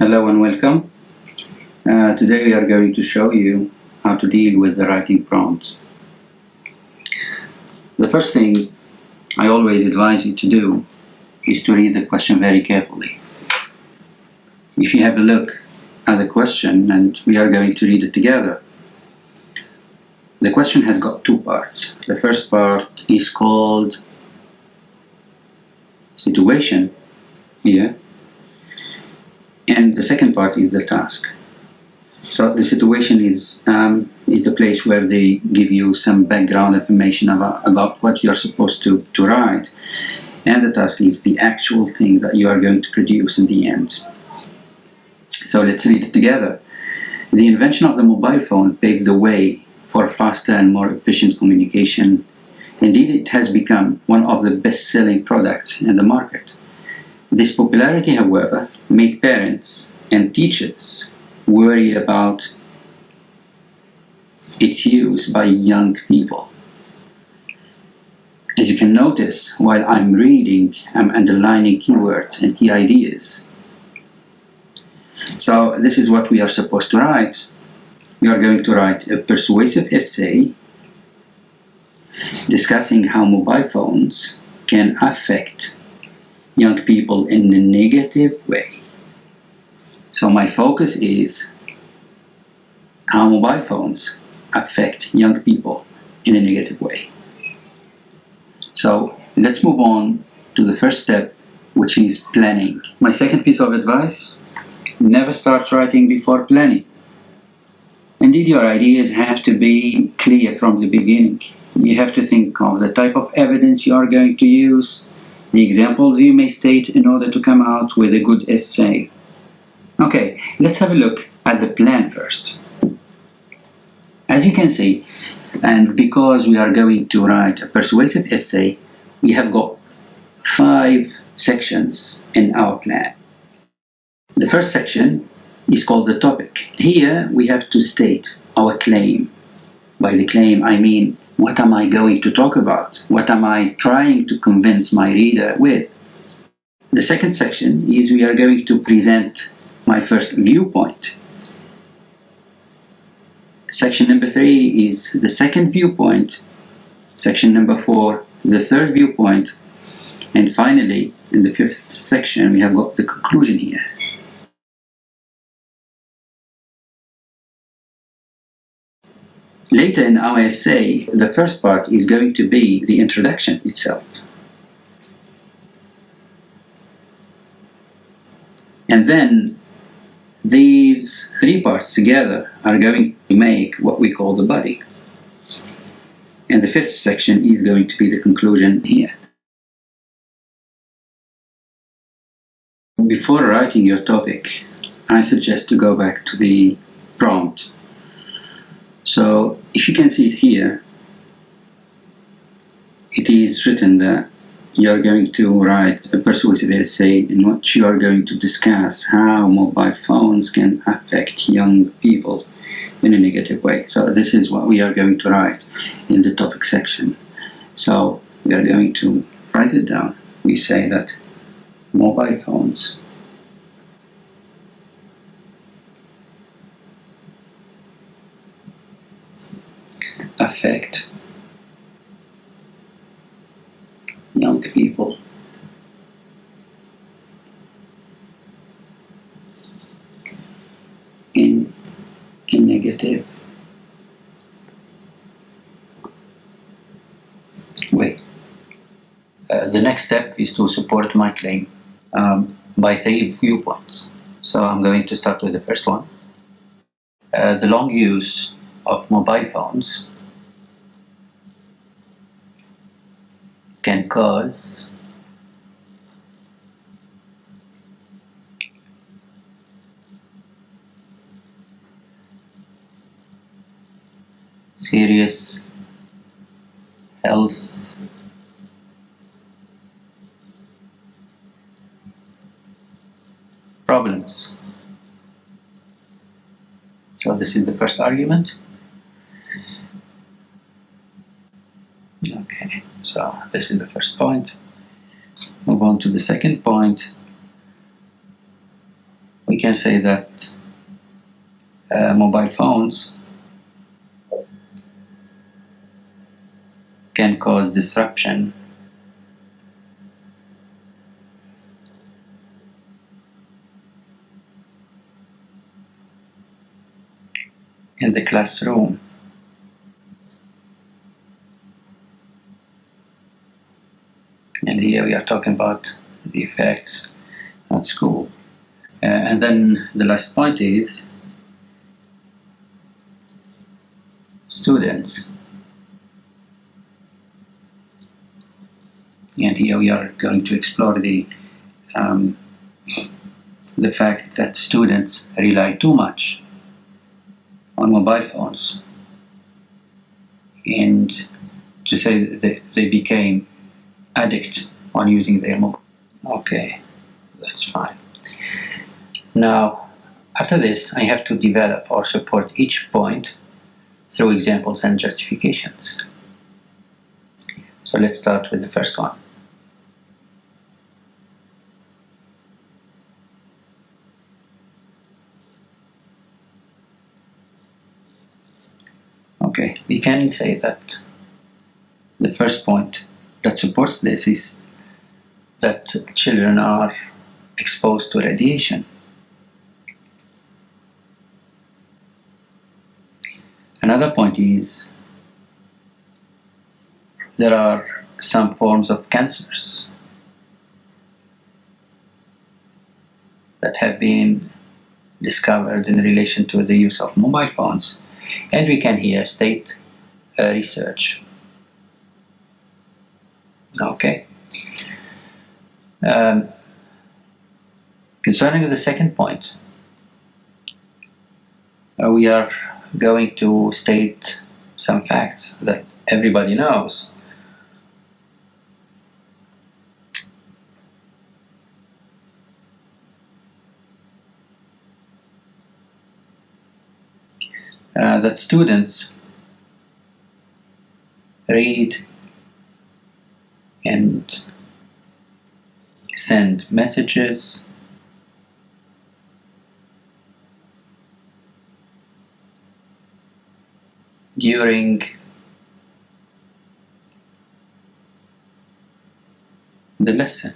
Hello and welcome. Today we are going to show you how to deal with the writing prompt. The first thing I always advise you to do is to read the question very carefully. If you have a look at the question, and we are going to read it together, the question has got two parts. The first part is called situation here, and the second part is the task. So the situation is the place where they give you some background information about what you are supposed to write, and the task is the actual thing that you are going to produce in the end. So let's read it together. The invention of the mobile phone paved the way for faster and more efficient communication. Indeed, it has become one of the best-selling products in the market. This popularity, however, made parents and teachers worry about its use by young people. As you can notice, while I'm reading, I'm underlining keywords and key ideas. So this is what we are supposed to write. We are going to write a persuasive essay discussing how mobile phones can affect young people in a negative way. So my focus is how mobile phones affect young people in a negative way. So let's move on to the first step, which is planning. My second piece of advice: never start writing before planning. Indeed, your ideas have to be clear from the beginning. You have to think of the type of evidence you are going to use, the examples you may state in order to come out with a good essay. Okay, let's have a look at the plan first. As you can see, and because we are going to write a persuasive essay, we have got 5 sections in our plan. The first section is called the topic. Here we have to state our claim. By the claim, I mean, what am I going to talk about? What am I trying to convince my reader with? The second section is we are going to present my first viewpoint. Section number 3 is the second viewpoint. Section number 4, the third viewpoint. And finally, in the 5th section, we have got the conclusion here. Later in our essay, the first part is going to be the introduction itself. And then these 3 parts together are going to make what we call the body. And the 5th section is going to be the conclusion here. Before writing your topic, I suggest to go back to the prompt. So if you can see it here, it is written that you are going to write a persuasive essay in which you are going to discuss how mobile phones can affect young people in a negative way. So this is what we are going to write in the topic section. So we are going to write it down. We say that mobile phones affect young people in a negative way. The next step is to support my claim by 3 viewpoints. So I'm going to start with the first one. The long use of mobile phones can cause serious health problems. So this is the first argument. Okay, so this is the first point. Move on to the second point. we can say that mobile phones can cause disruption in the classroom. And here we are talking about the effects at school. And then the last point is students. And here we are going to explore the fact that students rely too much on mobile phones, and to say that they became addict on using their mobile. Okay, that's fine. Now, after this, I have to develop or support each point through examples and justifications. So let's start with the first one. Okay, we can say that the first point that supports this is that children are exposed to radiation. Another point is there are some forms of cancers that have been discovered in relation to the use of mobile phones, and we can here state research. Okay. Concerning the second point, we are going to state some facts that everybody knows. That students read and send messages during the lesson.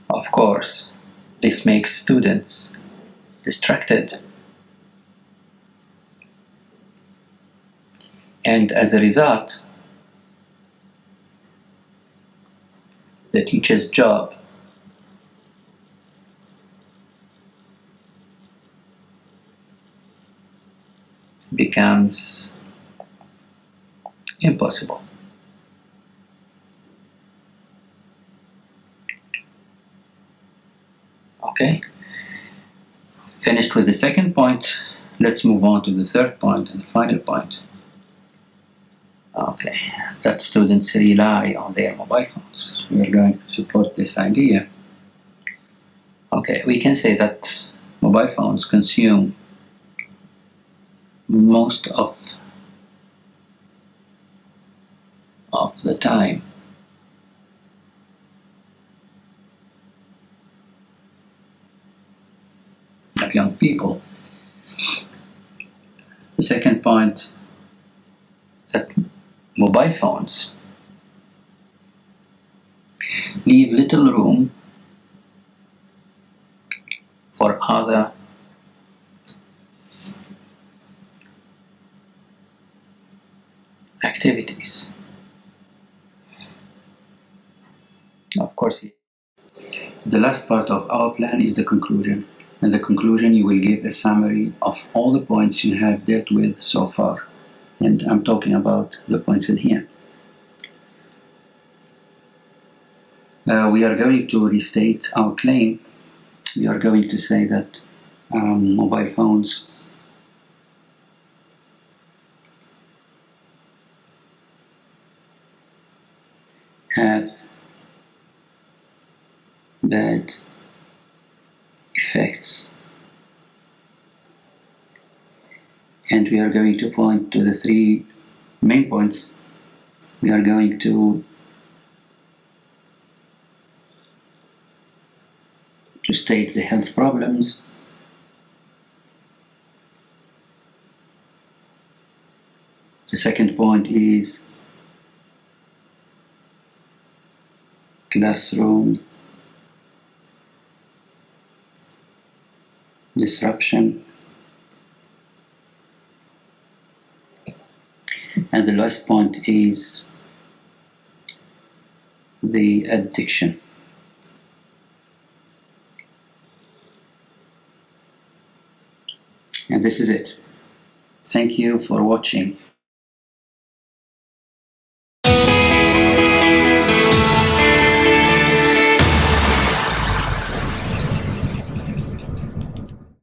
Of course, this makes students distracted, and as a result, the teacher's job becomes impossible. Okay, finished with the second point. Let's move on to the third point and the final point. Okay, that students rely on their mobile phones. We are going to support this idea. Okay, we can say that mobile phones consume most of the time of young people. The second point, that mobile phones leave little room for other activities. Of course, the last part of our plan is the conclusion. In the conclusion, you will give a summary of all the points you have dealt with so far. And I'm talking about the points in here. We are going to restate our claim. We are going to say that mobile phones have bad effects, and we are going to point to the three main points. We are going to to state the health problems. The second point is classroom disruption. And the last point is the addiction. And this is it. Thank you for watching.